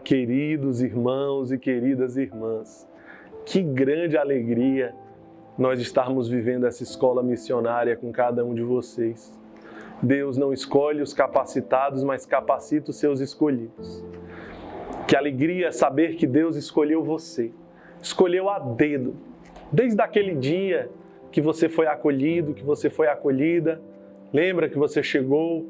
queridos irmãos e queridas irmãs, que grande alegria nós estarmos vivendo essa escola missionária com cada um de vocês. Deus não escolhe os capacitados, mas capacita os seus escolhidos. Que alegria saber que Deus escolheu você, escolheu a dedo, desde aquele dia que você foi acolhido, que você foi acolhida. Lembra que você chegou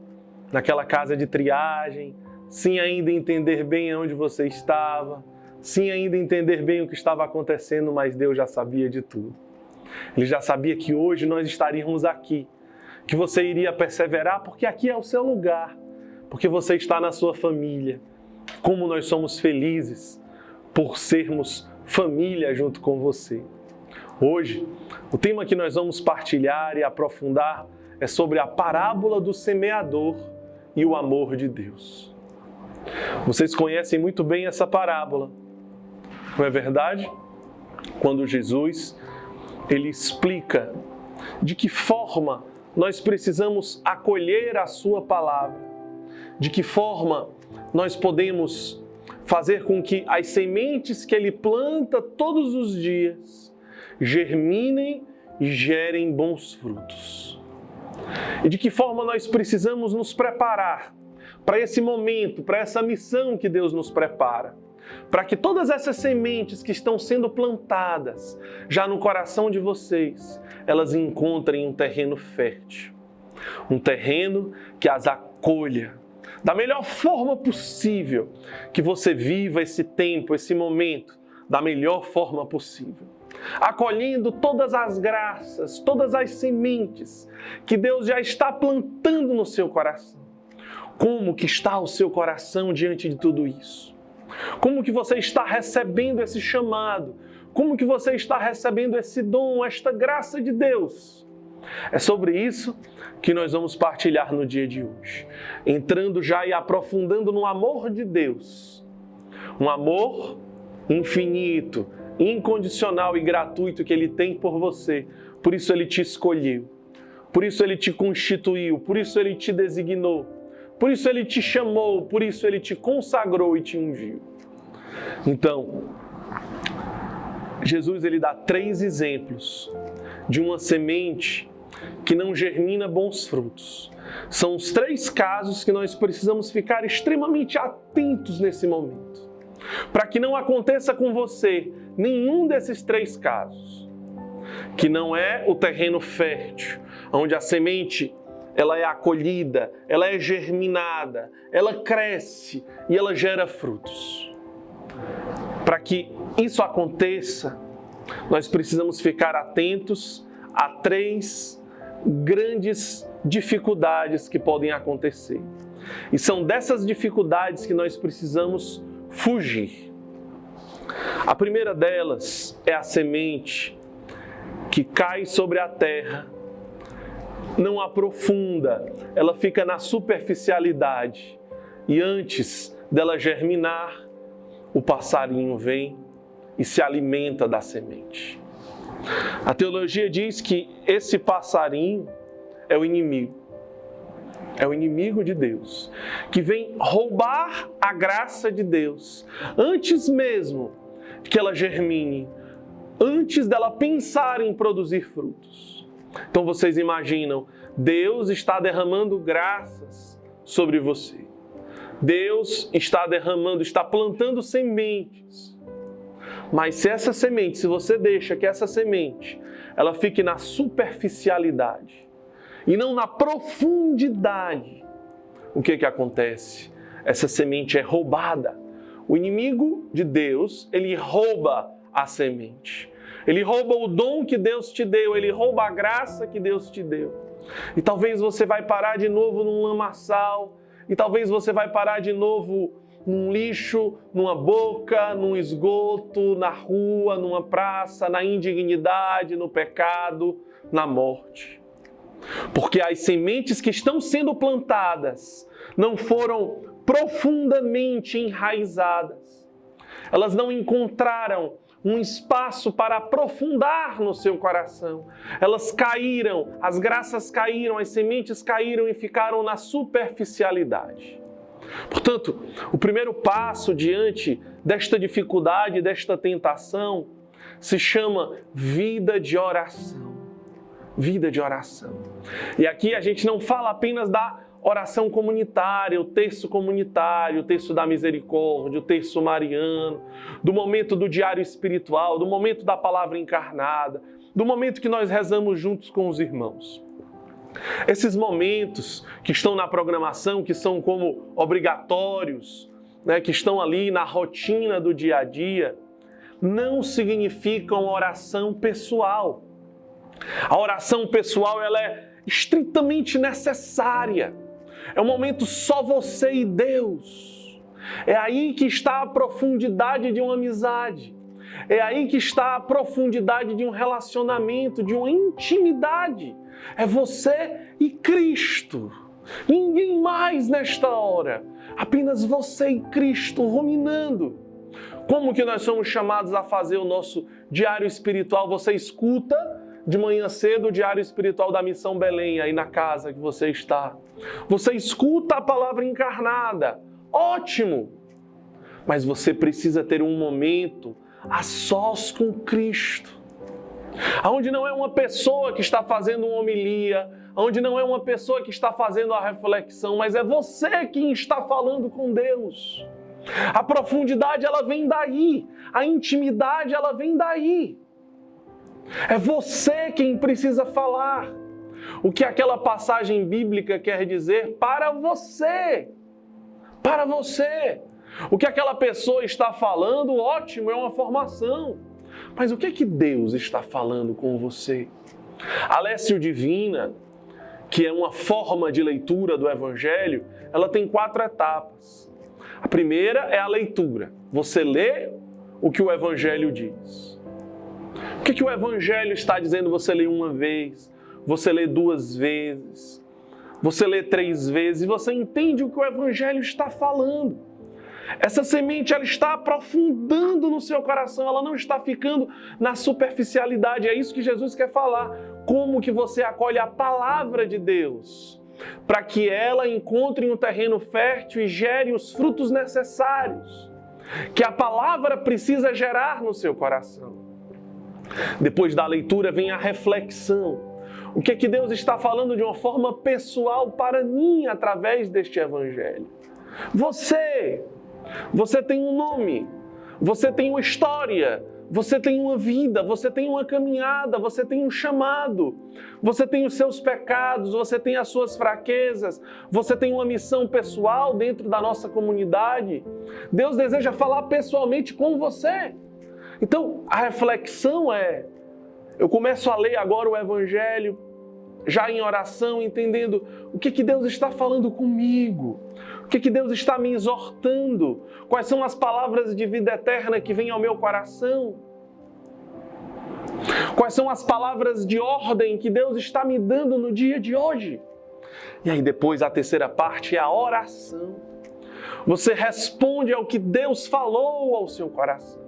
naquela casa de triagem, sem ainda entender bem onde você estava, sem ainda entender bem o que estava acontecendo, mas Deus já sabia de tudo. Ele já sabia que hoje nós estaríamos aqui, que você iria perseverar, porque aqui é o seu lugar, porque você está na sua família. Como nós somos felizes por sermos família junto com você. Hoje, o tema que nós vamos partilhar e aprofundar é sobre a parábola do semeador e o amor de Deus. Vocês conhecem muito bem essa parábola, não é verdade? Quando Jesus, ele explica de que forma nós precisamos acolher a sua palavra, de que forma nós podemos fazer com que as sementes que ele planta todos os dias germinem e gerem bons frutos. E de que forma nós precisamos nos preparar para esse momento, para essa missão que Deus nos prepara, para que todas essas sementes que estão sendo plantadas já no coração de vocês, elas encontrem um terreno fértil, um terreno que as acolha da melhor forma possível, que você viva esse tempo, esse momento, da melhor forma possível, acolhendo todas as graças, todas as sementes que Deus já está plantando no seu coração. Como que está o seu coração diante de tudo isso? Como que você está recebendo esse chamado? Como que você está recebendo esse dom, esta graça de Deus? É sobre isso que nós vamos partilhar no dia de hoje, entrando já e aprofundando no amor de Deus. Um amor infinito, incondicional e gratuito que Ele tem por você. Por isso Ele te escolheu, por isso Ele te constituiu, por isso Ele te designou, por isso Ele te chamou, por isso Ele te consagrou e te ungiu. Então, Jesus ele dá 3 exemplos de uma semente que não germina bons frutos. São os 3 casos que nós precisamos ficar extremamente atentos nesse momento, para que não aconteça com você nenhum desses 3 casos, que não é o terreno fértil, onde a semente ela é acolhida, ela é germinada, ela cresce e ela gera frutos. Para que isso aconteça, nós precisamos ficar atentos a 3 grandes dificuldades que podem acontecer. E são dessas dificuldades que nós precisamos fugir. A primeira delas é a semente que cai sobre a terra, não aprofunda, ela fica na superficialidade. E antes dela germinar, o passarinho vem e se alimenta da semente. A teologia diz que esse passarinho é o inimigo de Deus, que vem roubar a graça de Deus, antes mesmo que ela germine, antes dela pensar em produzir frutos. Então vocês imaginam, Deus está derramando graças sobre você. Deus está derramando, está plantando sementes. Mas se você deixa que essa semente, ela fique na superficialidade e não na profundidade, o que acontece? Essa semente é roubada. O inimigo de Deus, ele rouba a semente. Ele rouba o dom que Deus te deu, ele rouba a graça que Deus te deu. E talvez você vai parar de novo num lamaçal, e talvez você vai parar de novo num lixo, numa boca, num esgoto, na rua, numa praça, na indignidade, no pecado, na morte. Porque as sementes que estão sendo plantadas não foram profundamente enraizadas. Elas não encontraram um espaço para aprofundar no seu coração. Elas caíram, as graças caíram, as sementes caíram e ficaram na superficialidade. Portanto, o primeiro passo diante desta dificuldade, desta tentação, se chama vida de oração. Vida de oração. E aqui a gente não fala apenas da oração comunitária, o terço comunitário, o terço da misericórdia, o terço mariano, do momento do diário espiritual, do momento da palavra encarnada, do momento que nós rezamos juntos com os irmãos. Esses momentos que estão na programação, que são como obrigatórios, que estão ali na rotina do dia a dia, não significam oração pessoal. A oração pessoal ela é estritamente necessária. É um momento só você e Deus. É aí que está a profundidade de uma amizade. É aí que está a profundidade de um relacionamento, de uma intimidade. É você e Cristo. Ninguém mais nesta hora. Apenas você e Cristo ruminando. Como que nós somos chamados a fazer o nosso diário espiritual? Você escuta de manhã cedo o diário espiritual da Missão Belém, aí na casa que você está. Você escuta a palavra encarnada. Ótimo! Mas você precisa ter um momento a sós com Cristo. Onde não é uma pessoa que está fazendo uma homilia, onde não é uma pessoa que está fazendo a reflexão, mas é você quem está falando com Deus. A profundidade, ela vem daí. A intimidade, ela vem daí. É você quem precisa falar. O que aquela passagem bíblica quer dizer para você. Para você. O que aquela pessoa está falando, ótimo, é uma formação. Mas o que é que Deus está falando com você? A Lécio Divina, que é uma forma de leitura do Evangelho, ela tem 4 etapas. A primeira é a leitura. Você lê o que o Evangelho diz. O que o Evangelho está dizendo? Você lê uma vez, você lê 2 vezes, você lê 3 vezes e você entende o que o Evangelho está falando. Essa semente ela está aprofundando no seu coração, ela não está ficando na superficialidade. É isso que Jesus quer falar. Como que você acolhe a palavra de Deus para que ela encontre um terreno fértil e gere os frutos necessários que a palavra precisa gerar no seu coração. Depois da leitura vem a reflexão. O que é que Deus está falando de uma forma pessoal para mim através deste Evangelho? Você tem um nome, você tem uma história, você tem uma vida, você tem uma caminhada, você tem um chamado, você tem os seus pecados, você tem as suas fraquezas, você tem uma missão pessoal dentro da nossa comunidade. Deus deseja falar pessoalmente com você. Então, a reflexão é, eu começo a ler agora o Evangelho, já em oração, entendendo o que Deus está falando comigo, o que Deus está me exortando, quais são as palavras de vida eterna que vêm ao meu coração, quais são as palavras de ordem que Deus está me dando no dia de hoje. E aí depois a terceira parte é a oração. Você responde ao que Deus falou ao seu coração.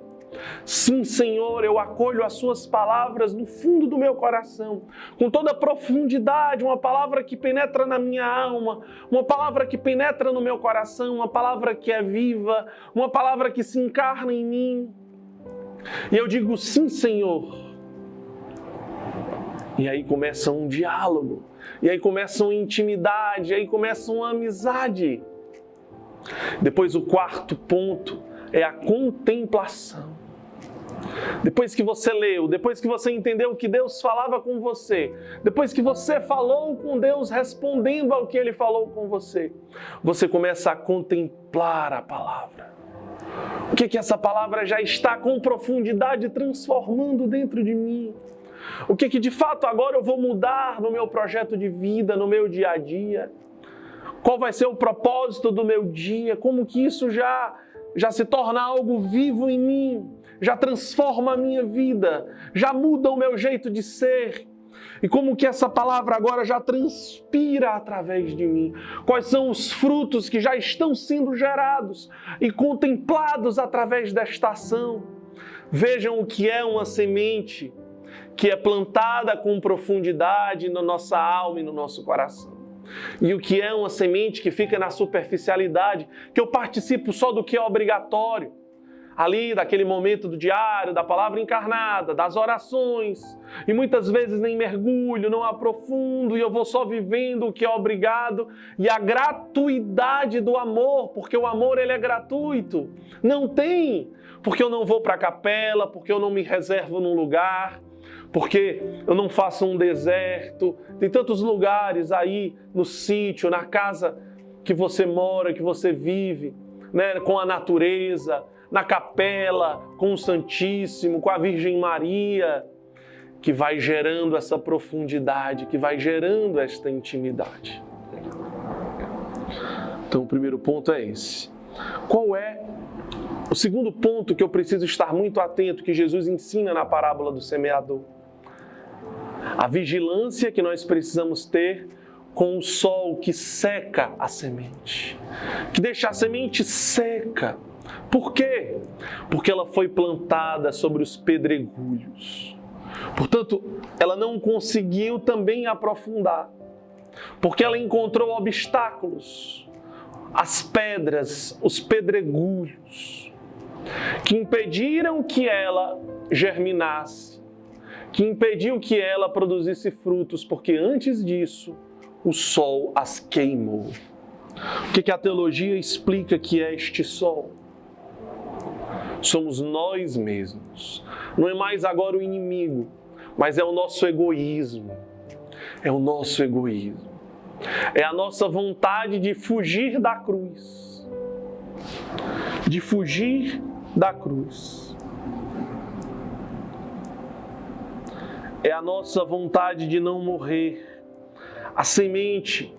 Sim, Senhor, eu acolho as suas palavras no fundo do meu coração, com toda a profundidade, uma palavra que penetra na minha alma, uma palavra que penetra no meu coração, uma palavra que é viva, uma palavra que se encarna em mim. E eu digo, sim, Senhor. E aí começa um diálogo, e aí começa uma intimidade, e aí começa uma amizade. Depois o 4º ponto é a contemplação. Depois que você leu, depois que você entendeu o que Deus falava com você, depois que você falou com Deus respondendo ao que Ele falou com você, você começa a contemplar a palavra. O que essa palavra já está com profundidade transformando dentro de mim? O que de fato agora eu vou mudar no meu projeto de vida, no meu dia a dia? Qual vai ser o propósito do meu dia? Como que isso já se torna algo vivo em mim? Já transforma a minha vida? Já muda o meu jeito de ser? E como que essa palavra agora já transpira através de mim? Quais são os frutos que já estão sendo gerados e contemplados através desta ação? Vejam o que é uma semente que é plantada com profundidade na nossa alma e no nosso coração. e o que é uma semente que fica na superficialidade, que eu participo só do que é obrigatório, ali daquele momento do diário, da palavra encarnada, das orações, e muitas vezes nem mergulho, não aprofundo, e eu vou só vivendo o que é obrigado, e a gratuidade do amor, porque o amor ele é gratuito, não tem, porque eu não vou para a capela, porque eu não me reservo num lugar, porque eu não faço um deserto, tem tantos lugares aí no sítio, na casa que você mora, que você vive, né, com a natureza, na capela, com o Santíssimo, com a Virgem Maria, que vai gerando essa profundidade, que vai gerando esta intimidade. Então, o primeiro ponto é esse. Qual é o segundo ponto que eu preciso estar muito atento, que Jesus ensina na parábola do semeador? A vigilância que nós precisamos ter com o sol que seca a semente, que deixa a semente seca. Por quê? Porque ela foi plantada sobre os pedregulhos. Portanto, ela não conseguiu também aprofundar, porque ela encontrou obstáculos, as pedras, os pedregulhos, que impediram que ela germinasse, que impediu que ela produzisse frutos, porque antes disso, o sol as queimou. O que a teologia explica que é este sol? Somos nós mesmos. Não é mais agora o inimigo, mas é o nosso egoísmo. É o nosso egoísmo. É a nossa vontade de fugir da cruz. De fugir da cruz. É a nossa vontade de não morrer. A semente,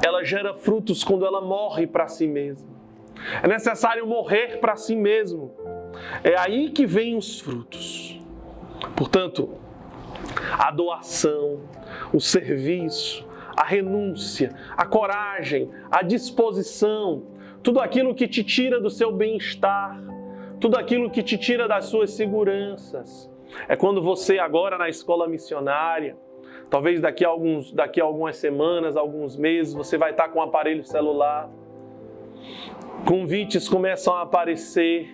ela gera frutos quando ela morre para si mesma. É necessário morrer para si mesmo. É aí que vêm os frutos. Portanto, a doação, o serviço, a renúncia, a coragem, a disposição, tudo aquilo que te tira do seu bem-estar, tudo aquilo que te tira das suas seguranças. É quando você agora na escola missionária, talvez daqui a algumas semanas, alguns meses, você vai estar com um aparelho celular. Convites começam a aparecer,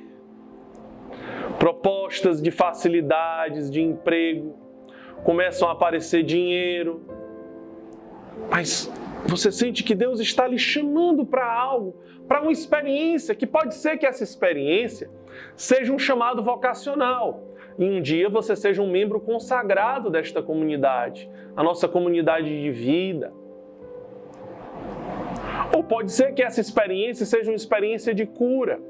propostas de facilidades, de emprego, começam a aparecer dinheiro. Mas você sente que Deus está lhe chamando para algo, para uma experiência, que pode ser que essa experiência seja um chamado vocacional. E um dia você seja um membro consagrado desta comunidade, a nossa comunidade de vida. Ou pode ser que essa experiência seja uma experiência de cura,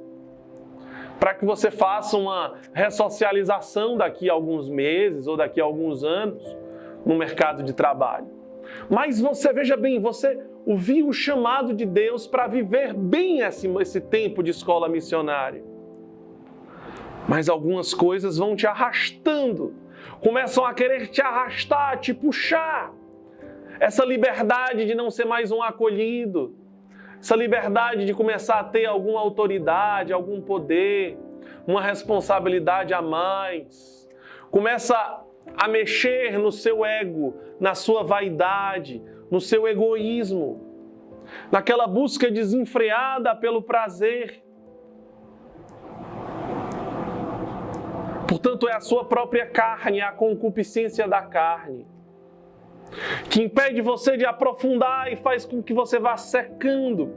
para que você faça uma ressocialização daqui a alguns meses ou daqui a alguns anos no mercado de trabalho. Mas você, veja bem, você ouviu o chamado de Deus para viver bem esse tempo de escola missionária. Mas algumas coisas vão te arrastando, começam a querer te arrastar, te puxar. Essa liberdade de não ser mais um acolhido, essa liberdade de começar a ter alguma autoridade, algum poder, uma responsabilidade a mais. Começa a mexer no seu ego, na sua vaidade, no seu egoísmo, naquela busca desenfreada pelo prazer. Portanto, é a sua própria carne, a concupiscência da carne, que impede você de aprofundar e faz com que você vá secando.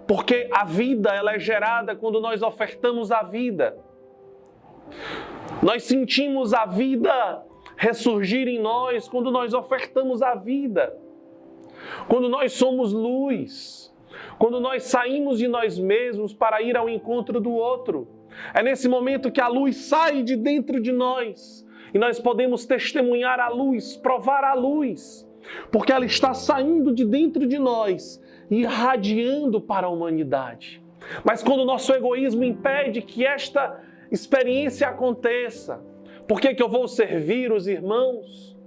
Porque a vida, ela é gerada quando nós ofertamos a vida. Nós sentimos a vida ressurgir em nós quando nós ofertamos a vida. Quando nós somos luz. Quando nós saímos de nós mesmos para ir ao encontro do outro. É nesse momento que a luz sai de dentro de nós. E nós podemos testemunhar a luz, provar a luz. Porque ela está saindo de dentro de nós e irradiando para a humanidade. Mas quando o nosso egoísmo impede que esta experiência aconteça, por que eu vou servir os irmãos?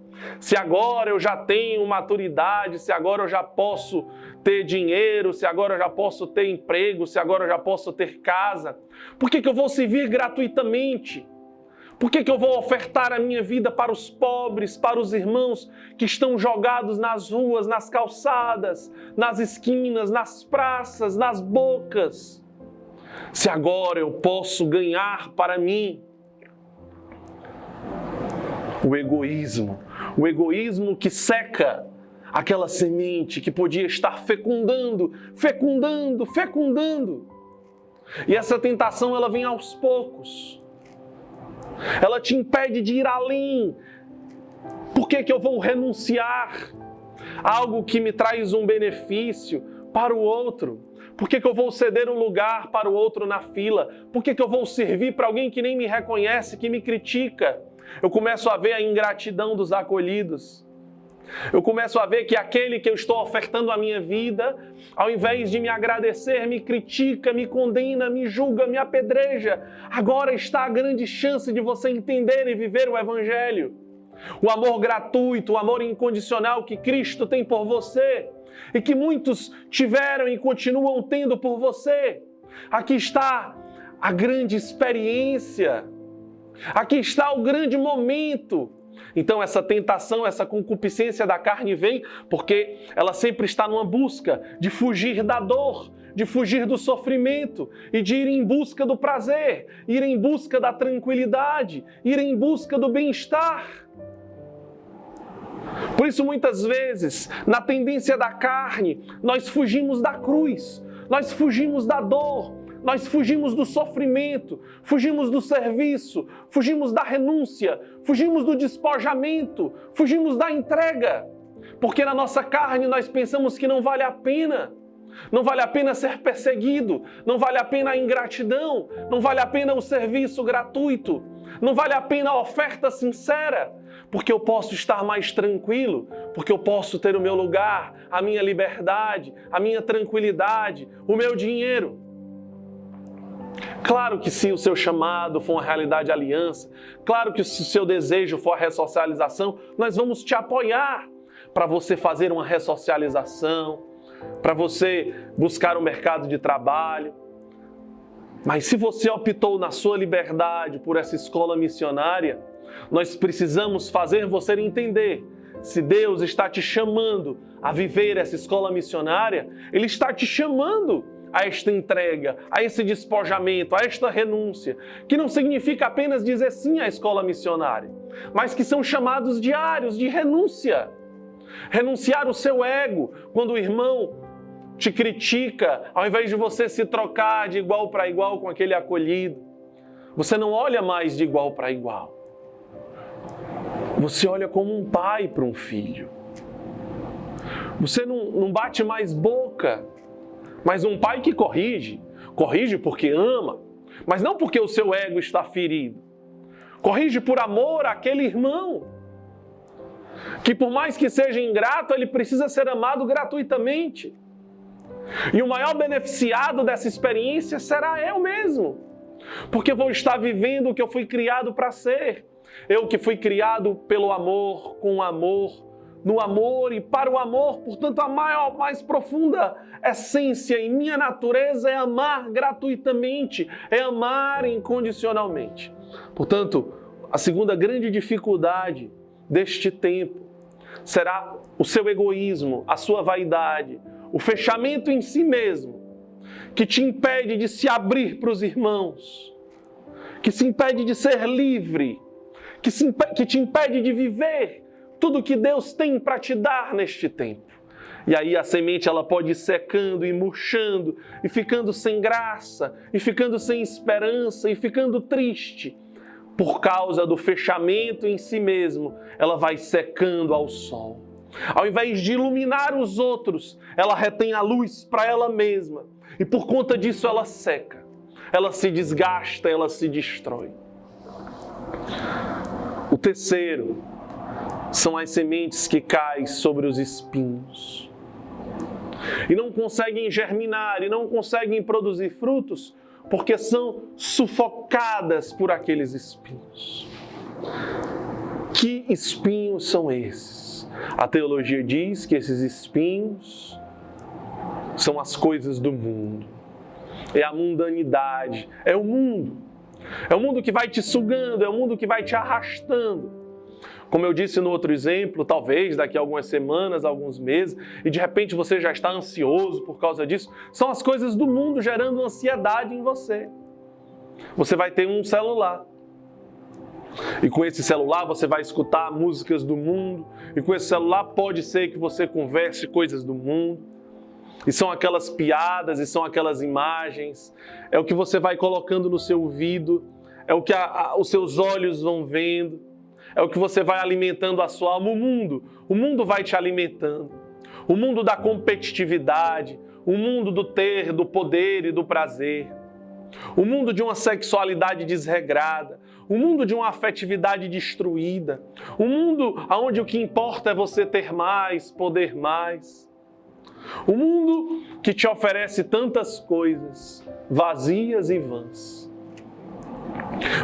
Se agora eu já tenho maturidade, se agora eu já posso ter dinheiro, se agora eu já posso ter emprego, se agora eu já posso ter casa, por que eu vou servir gratuitamente? Por que eu vou ofertar a minha vida para os pobres, para os irmãos que estão jogados nas ruas, nas calçadas, nas esquinas, nas praças, nas bocas? Se agora eu posso ganhar para mim. O egoísmo que seca aquela semente que podia estar fecundando. E essa tentação, ela vem aos poucos. Ela te impede de ir além. Por que eu vou renunciar a algo que me traz um benefício para o outro? Por que eu vou ceder um lugar para o outro na fila? Por que eu vou servir para alguém que nem me reconhece, que me critica? Eu começo a ver a ingratidão dos acolhidos. Eu começo a ver que aquele que eu estou ofertando a minha vida, ao invés de me agradecer, me critica, me condena, me julga, me apedreja. Agora está a grande chance de você entender e viver o Evangelho. O amor gratuito, o amor incondicional que Cristo tem por você e que muitos tiveram e continuam tendo por você. Aqui está a grande experiência. Aqui está o grande momento. Então essa tentação, essa concupiscência da carne vem porque ela sempre está numa busca de fugir da dor, de fugir do sofrimento e de ir em busca do prazer, ir em busca da tranquilidade, ir em busca do bem-estar. Por isso, muitas vezes, na tendência da carne, nós fugimos da cruz, nós fugimos da dor, nós fugimos do sofrimento, fugimos do serviço, fugimos da renúncia, fugimos do despojamento, fugimos da entrega. Porque na nossa carne nós pensamos que não vale a pena. Não vale a pena ser perseguido, não vale a pena a ingratidão, não vale a pena o serviço gratuito, não vale a pena a oferta sincera, porque eu posso estar mais tranquilo, porque eu posso ter o meu lugar, a minha liberdade, a minha tranquilidade, o meu dinheiro. Claro que se o seu chamado for uma realidade de aliança, claro que se o seu desejo for a ressocialização, nós vamos te apoiar para você fazer uma ressocialização, para você buscar um mercado de trabalho. Mas se você optou na sua liberdade por essa escola missionária, nós precisamos fazer você entender. Se Deus está te chamando a viver essa escola missionária, Ele está te chamando a esta entrega, a esse despojamento, a esta renúncia, que não significa apenas dizer sim à escola missionária, mas que são chamados diários de renúncia. Renunciar o seu ego quando o irmão te critica, ao invés de você se trocar de igual para igual com aquele acolhido. Você não olha mais de igual para igual. Você olha como um pai para um filho. Você não bate mais boca, mas um pai que corrige porque ama, mas não porque o seu ego está ferido. Corrige por amor àquele irmão, que por mais que seja ingrato, ele precisa ser amado gratuitamente. E o maior beneficiado dessa experiência será eu mesmo, porque vou estar vivendo o que eu fui criado para ser. Eu que fui criado pelo amor, com o amor, no amor e para o amor. Portanto, a maior, mais profunda essência em minha natureza é amar gratuitamente, é amar incondicionalmente. Portanto, a segunda grande dificuldade deste tempo será o seu egoísmo, a sua vaidade, o fechamento em si mesmo, que te impede de se abrir para os irmãos, que se impede de ser livre, que te impede de viver tudo que Deus tem para te dar neste tempo. E aí a semente ela pode ir secando e murchando, e ficando sem graça, e ficando sem esperança, e ficando triste. Por causa do fechamento em si mesmo, ela vai secando ao sol. Ao invés de iluminar os outros, ela retém a luz para ela mesma. E por conta disso ela seca, ela se desgasta, ela se destrói. O terceiro são as sementes que caem sobre os espinhos. E não conseguem germinar, e não conseguem produzir frutos, porque são sufocadas por aqueles espinhos. Que espinhos são esses? A teologia diz que esses espinhos são as coisas do mundo. É a mundanidade, é o mundo. É um mundo que vai te sugando, é um mundo que vai te arrastando. Como eu disse no outro exemplo, talvez daqui a algumas semanas, alguns meses, e de repente você já está ansioso por causa disso, são as coisas do mundo gerando ansiedade em você. Você vai ter um celular. E com esse celular você vai escutar músicas do mundo. E com esse celular pode ser que você converse coisas do mundo. E são aquelas piadas, e são aquelas imagens. É o que você vai colocando no seu ouvido. É o que os seus olhos vão vendo. É o que você vai alimentando a sua alma. O mundo vai te alimentando. O mundo da competitividade. O mundo do ter, do poder e do prazer. O mundo de uma sexualidade desregrada, o mundo de uma afetividade destruída, o mundo onde o que importa é você ter mais, poder mais. O mundo que te oferece tantas coisas vazias e vãs,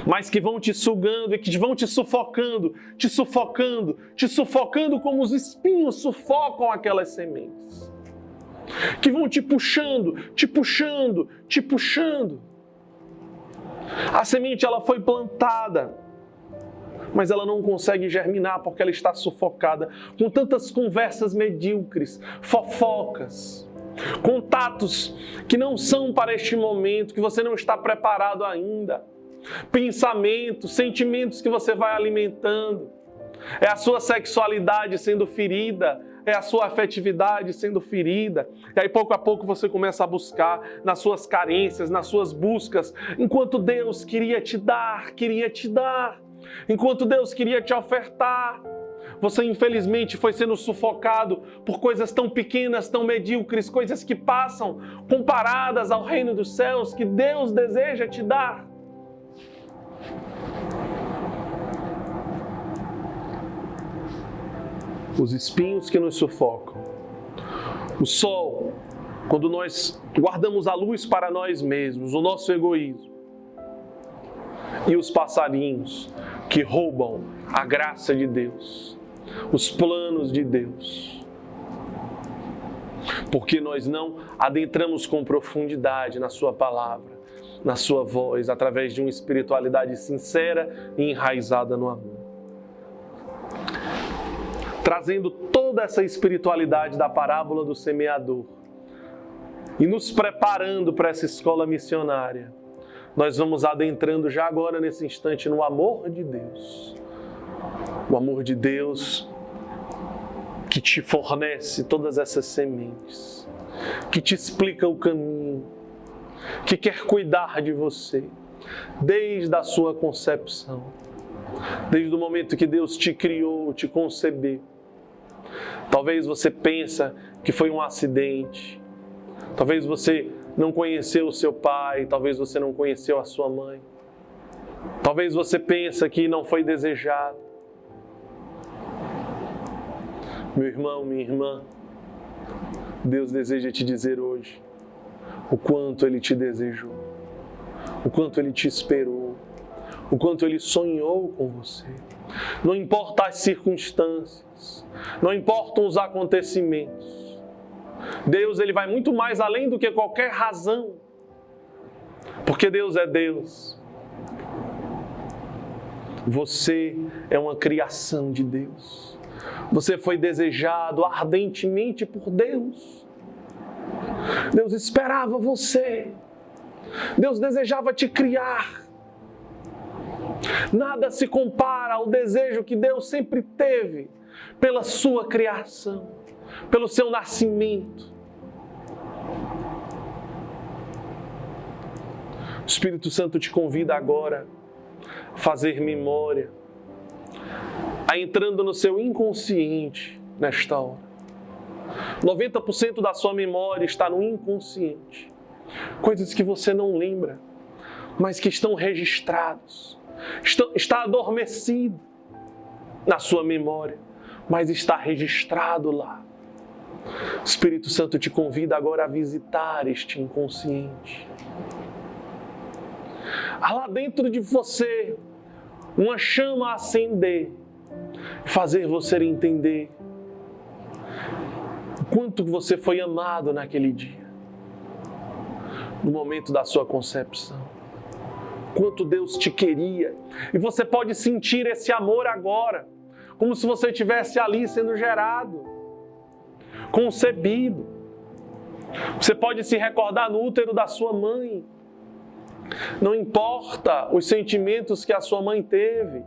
mas que vão te sugando e que vão te sufocando como os espinhos sufocam aquelas sementes. Que vão te puxando. A semente ela foi plantada, mas ela não consegue germinar porque ela está sufocada com tantas conversas medíocres, fofocas, contatos que não são para este momento, que você não está preparado ainda, pensamentos, sentimentos que você vai alimentando. É a sua sexualidade sendo ferida, é a sua afetividade sendo ferida. E aí pouco a pouco você começa a buscar nas suas carências, nas suas buscas, enquanto Deus queria te dar, enquanto Deus queria te ofertar. Você infelizmente foi sendo sufocado por coisas tão pequenas, tão medíocres, coisas que passam comparadas ao reino dos céus que Deus deseja te dar. Os espinhos que nos sufocam. O sol, quando nós guardamos a luz para nós mesmos, o nosso egoísmo. E os passarinhos que roubam a graça de Deus, os planos de Deus. Porque nós não adentramos com profundidade na sua palavra, na sua voz, através de uma espiritualidade sincera e enraizada no amor. Trazendo toda essa espiritualidade da parábola do semeador e nos preparando para essa escola missionária, nós vamos adentrando já agora nesse instante no amor de Deus. O amor de Deus que te fornece todas essas sementes, que te explica o caminho, que quer cuidar de você desde a sua concepção, desde o momento que Deus te criou, te concebeu. Talvez você pensa que foi um acidente. Talvez você não conheceu o seu pai. Talvez você não conheceu a sua mãe. Talvez você pensa que não foi desejado. Meu irmão, minha irmã, Deus deseja te dizer hoje o quanto Ele te desejou, o quanto Ele te esperou, o quanto Ele sonhou com você. Não importa as circunstâncias, não importam os acontecimentos. Deus, Ele vai muito mais além do que qualquer razão, porque Deus é Deus. Você é uma criação de Deus. Você foi desejado ardentemente por Deus. Deus esperava você. Deus desejava te criar. Nada se compara ao desejo que Deus sempre teve pela sua criação, pelo seu nascimento. O Espírito Santo te convida agora a fazer memória, a entrando no seu inconsciente nesta hora. 90% da sua memória está no inconsciente. Coisas que você não lembra, mas que estão registrados. Está adormecido na sua memória, mas está registrado lá. O Espírito Santo te convida agora a visitar este inconsciente. Há lá dentro de você uma chama a acender, fazer você entender o quanto você foi amado naquele dia, no momento da sua concepção. quanto Deus te queria. E você pode sentir esse amor agora, como se você estivesse ali sendo gerado, concebido. Você pode se recordar no útero da sua mãe. Não importa os sentimentos que a sua mãe teve.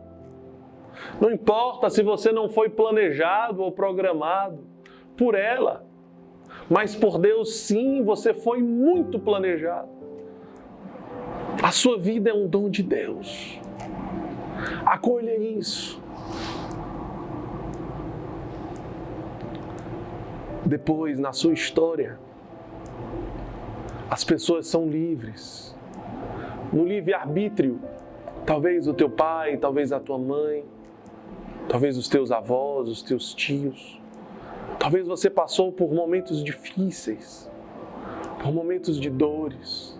Não importa se você não foi planejado ou programado por ela. Mas por Deus, sim, você foi muito planejado. A sua vida é um dom de Deus. Acolha isso. Depois, na sua história, as pessoas são livres. No livre-arbítrio, talvez o teu pai, talvez a tua mãe, talvez os teus avós, os teus tios. Talvez você passou por momentos difíceis, por momentos de dores.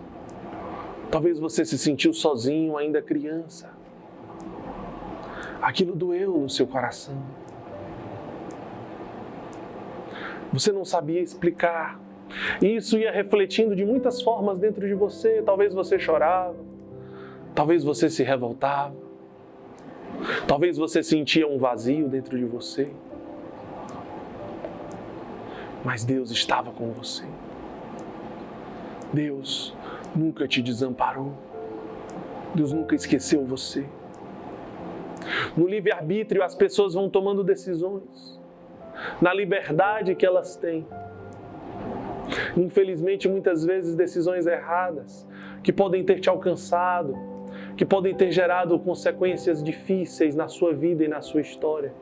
Talvez você se sentiu sozinho ainda criança. Aquilo doeu no seu coração. Você não sabia explicar. E isso ia refletindo de muitas formas dentro de você. Talvez você chorava. Talvez você se revoltava. Talvez você sentia um vazio dentro de você. Mas Deus estava com você. Deus nunca te desamparou. Deus nunca esqueceu você. No livre-arbítrio, as pessoas vão tomando decisões. Na liberdade que elas têm. Infelizmente, muitas vezes, decisões erradas, que podem ter te alcançado, que podem ter gerado consequências difíceis na sua vida e na sua história.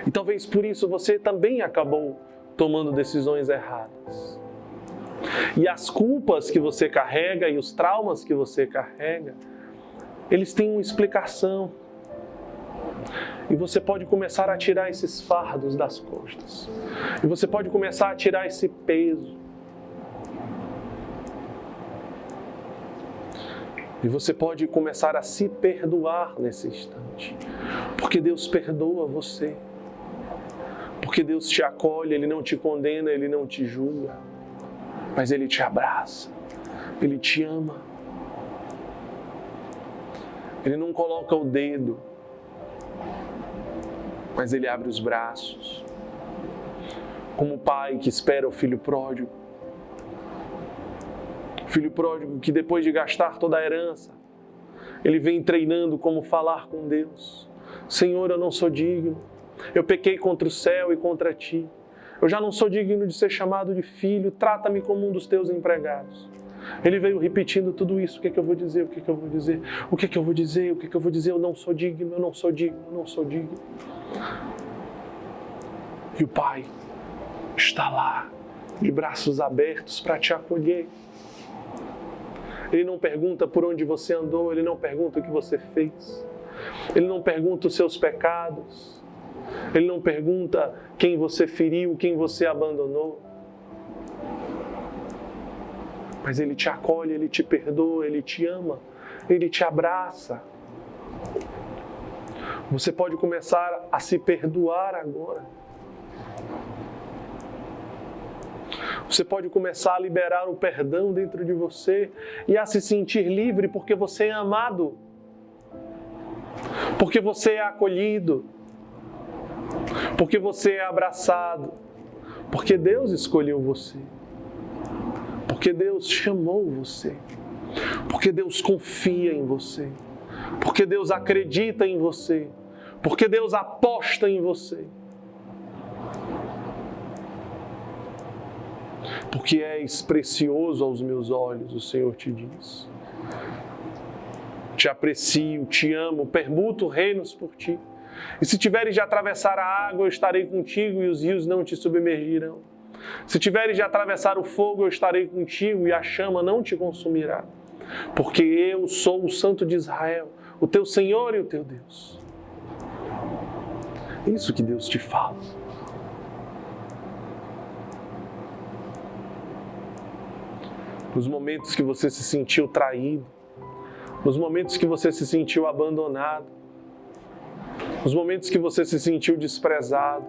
E talvez por isso você também acabou tomando decisões erradas. E as culpas que você carrega e os traumas que você carrega, eles têm uma explicação. E você pode começar a tirar esses fardos das costas. E você pode começar a tirar esse peso. E você pode começar a se perdoar nesse instante. Porque Deus perdoa você. Porque Deus te acolhe, Ele não te condena, Ele não te julga. Mas Ele te abraça. Ele te ama. Ele não coloca o dedo, mas Ele abre os braços. Como o pai que espera o filho pródigo. O filho pródigo que depois de gastar toda a herança, ele vem treinando como falar com Deus. Senhor, eu não sou digno. Eu pequei contra o céu e contra Ti. Eu já não sou digno de ser chamado de filho. Trata-me como um dos Teus empregados. Ele veio repetindo tudo isso. O que é que eu vou dizer? O que é que eu vou dizer? O que é que eu vou dizer? O que é que eu vou dizer? Eu não sou digno, eu não sou digno, eu não sou digno. E o Pai está lá, de braços abertos para te acolher. Ele não pergunta por onde você andou, Ele não pergunta o que você fez. Ele não pergunta os seus pecados. Ele não pergunta quem você feriu, quem você abandonou. Mas Ele te acolhe, Ele te perdoa, Ele te ama, Ele te abraça. Você pode começar a se perdoar agora. Você pode começar a liberar o perdão dentro de você e a se sentir livre porque você é amado, porque você é acolhido, porque você é abraçado, porque Deus escolheu você, porque Deus chamou você, porque Deus confia em você, porque Deus acredita em você, porque Deus aposta em você. Porque és precioso aos meus olhos, o Senhor te diz. Te aprecio, te amo, permuto reinos por ti. E se tiveres de atravessar a água, eu estarei contigo e os rios não te submergirão. Se tiveres de atravessar o fogo, eu estarei contigo e a chama não te consumirá. Porque eu sou o Santo de Israel, o teu Senhor e o teu Deus. É isso que Deus te fala. Nos momentos que você se sentiu traído, nos momentos que você se sentiu abandonado, nos momentos que você se sentiu desprezado,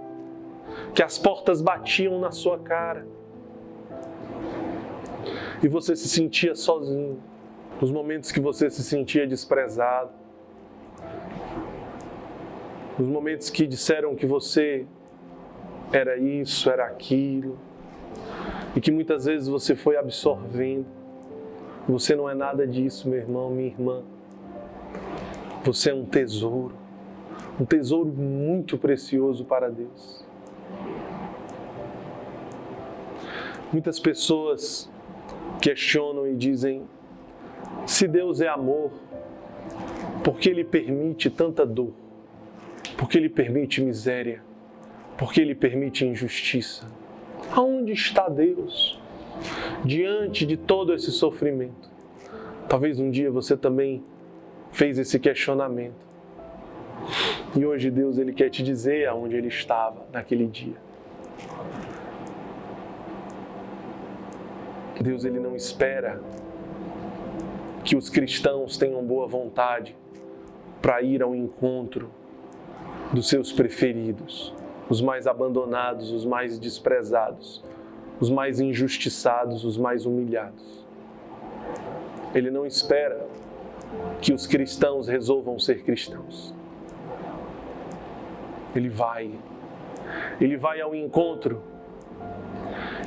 que as portas batiam na sua cara e você se sentia sozinho. Nos momentos que você se sentia desprezado, nos momentos que disseram que você era isso, era aquilo, e que muitas vezes você foi absorvendo. Você não é nada disso, meu irmão, minha irmã. Você é um tesouro muito precioso para Deus. Muitas pessoas questionam e dizem: se Deus é amor, por que Ele permite tanta dor? Por que Ele permite miséria? Por que Ele permite injustiça? Aonde está Deus diante de todo esse sofrimento? Talvez um dia você também fez esse questionamento. E hoje Deus Ele quer te dizer aonde Ele estava naquele dia. Deus Ele não espera que os cristãos tenham boa vontade para ir ao encontro dos seus preferidos, os mais abandonados, os mais desprezados, os mais injustiçados, os mais humilhados. Ele não espera que os cristãos resolvam ser cristãos. Ele vai ao encontro.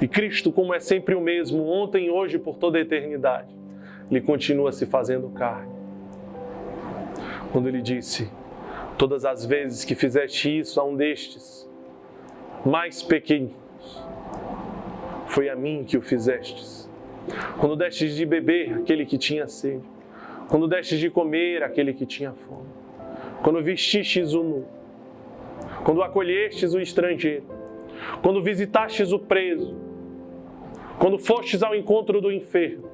E Cristo, como é sempre o mesmo, ontem, hoje, por toda a eternidade, Ele continua se fazendo carne. Quando Ele disse: todas as vezes que fizeste isso a um destes mais pequeninos, foi a mim que o fizestes. Quando destes de beber aquele que tinha sede, quando destes de comer aquele que tinha fome, quando vestistes o nu, quando acolhestes o estrangeiro, quando visitastes o preso, quando fostes ao encontro do enfermo,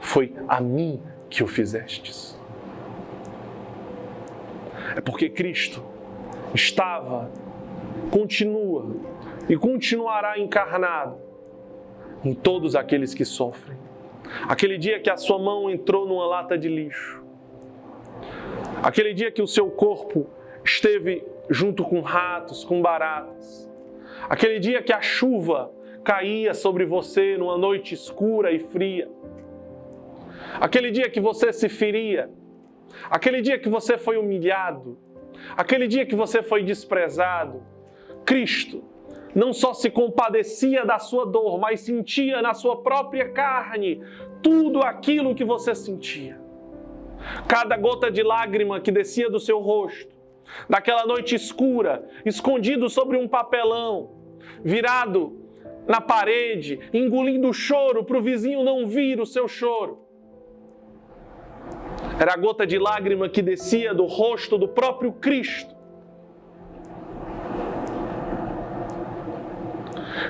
foi a mim que o fizestes. É porque Cristo estava, continua e continuará encarnado em todos aqueles que sofrem. Aquele dia que a sua mão entrou numa lata de lixo, aquele dia que o seu corpo esteve junto com ratos, com baratas, aquele dia que a chuva caía sobre você numa noite escura e fria, aquele dia que você se feria, aquele dia que você foi humilhado, aquele dia que você foi desprezado, Cristo não só se compadecia da sua dor, mas sentia na sua própria carne tudo aquilo que você sentia. Cada gota de lágrima que descia do seu rosto, naquela noite escura, escondido sobre um papelão, virado na parede, engolindo o choro para o vizinho não vir o seu choro. Era a gota de lágrima que descia do rosto do próprio Cristo.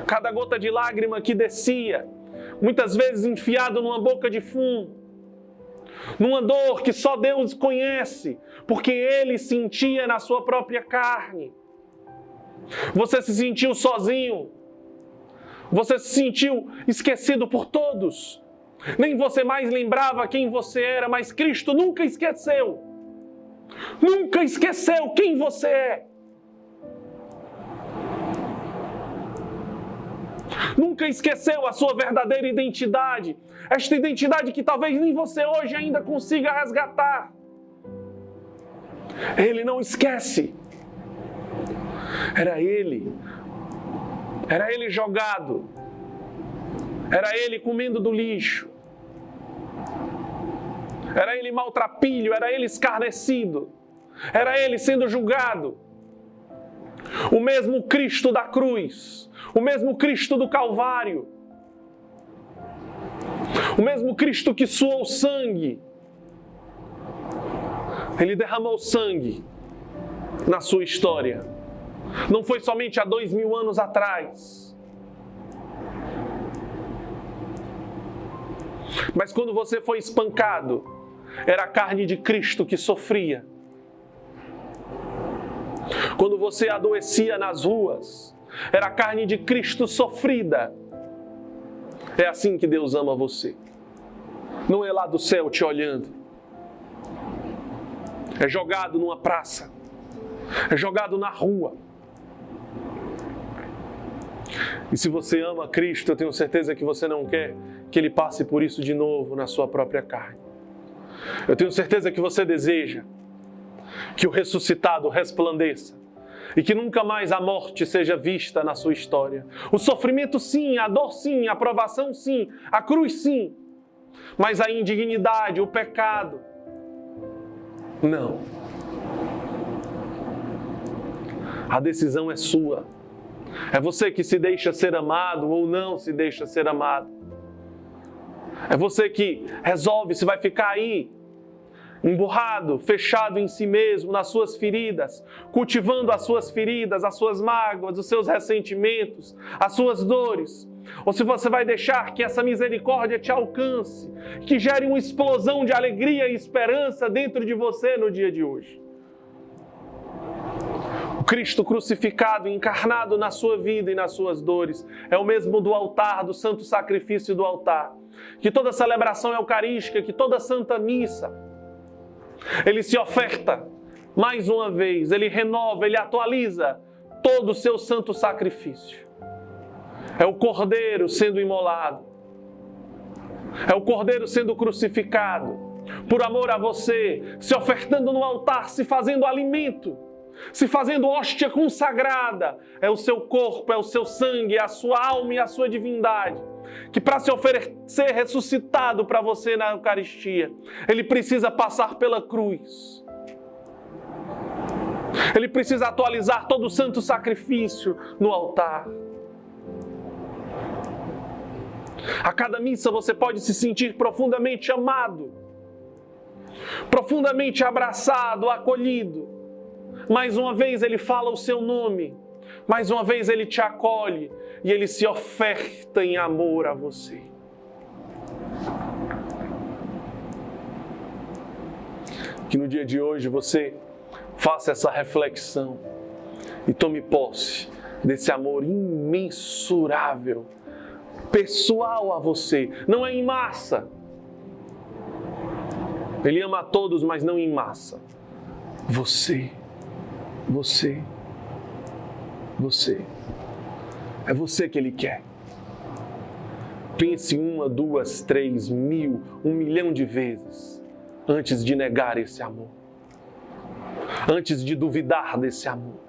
Cada gota de lágrima que descia, muitas vezes enfiado numa boca de fumo, numa dor que só Deus conhece, porque Ele sentia na sua própria carne. Você se sentiu sozinho, você se sentiu esquecido por todos, nem você mais lembrava quem você era, mas Cristo nunca esqueceu quem você é. Nunca esqueceu a sua verdadeira identidade, esta identidade que talvez nem você hoje ainda consiga resgatar. Ele não esquece. Era Ele jogado, era Ele comendo do lixo, era Ele maltrapilho, era Ele escarnecido, era Ele sendo julgado. O mesmo Cristo da cruz, o mesmo Cristo do Calvário, o mesmo Cristo que suou sangue, Ele derramou sangue na sua história. Não foi somente há 2000 anos atrás. Mas quando você foi espancado, era a carne de Cristo que sofria. Quando você adoecia nas ruas, era a carne de Cristo sofrida. É assim que Deus ama você. Não é lá do céu te olhando. É jogado numa praça. É jogado na rua. E se você ama Cristo, eu tenho certeza que você não quer que Ele passe por isso de novo na sua própria carne. Eu tenho certeza que você deseja que o ressuscitado resplandeça e que nunca mais a morte seja vista na sua história. O sofrimento sim, a dor sim, a provação sim, a cruz sim, mas a indignidade, o pecado, não. A decisão é sua. É você que se deixa ser amado ou não se deixa ser amado. É você que resolve se vai ficar aí, emburrado, fechado em si mesmo, nas suas feridas, cultivando as suas feridas, as suas mágoas, os seus ressentimentos, as suas dores. Ou se você vai deixar que essa misericórdia te alcance, que gere uma explosão de alegria e esperança dentro de você no dia de hoje. O Cristo crucificado, encarnado na sua vida e nas suas dores, é o mesmo do altar, do santo sacrifício do altar. Que toda celebração eucarística, que toda santa missa, ele se oferta mais uma vez, ele renova, ele atualiza todo o seu santo sacrifício. É o Cordeiro sendo imolado, é o Cordeiro sendo crucificado, por amor a você, se ofertando no altar, se fazendo alimento, se fazendo hóstia consagrada. É o seu corpo, é o seu sangue, é a sua alma e a sua divindade, que para se oferecer ressuscitado para você na Eucaristia, ele precisa passar pela cruz. Ele precisa atualizar todo o santo sacrifício no altar. A cada missa você pode se sentir profundamente amado, profundamente abraçado, acolhido. Mais uma vez ele fala o seu nome, mais uma vez ele te acolhe e ele se oferta em amor a você. Que no dia de hoje você faça essa reflexão e tome posse desse amor imensurável, pessoal a você, não é em massa. Ele ama a todos, mas não em massa. Você. É você que ele quer. Pense 1, 2, 3, 1000, 1 milhão de vezes antes de negar esse amor. Antes de duvidar desse amor.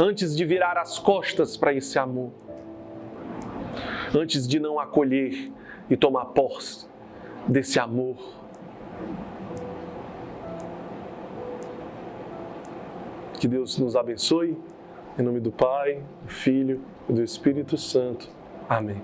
Antes de virar as costas para esse amor. Antes de não acolher e tomar posse desse amor. Que Deus nos abençoe, em nome do Pai, do Filho e do Espírito Santo. Amém.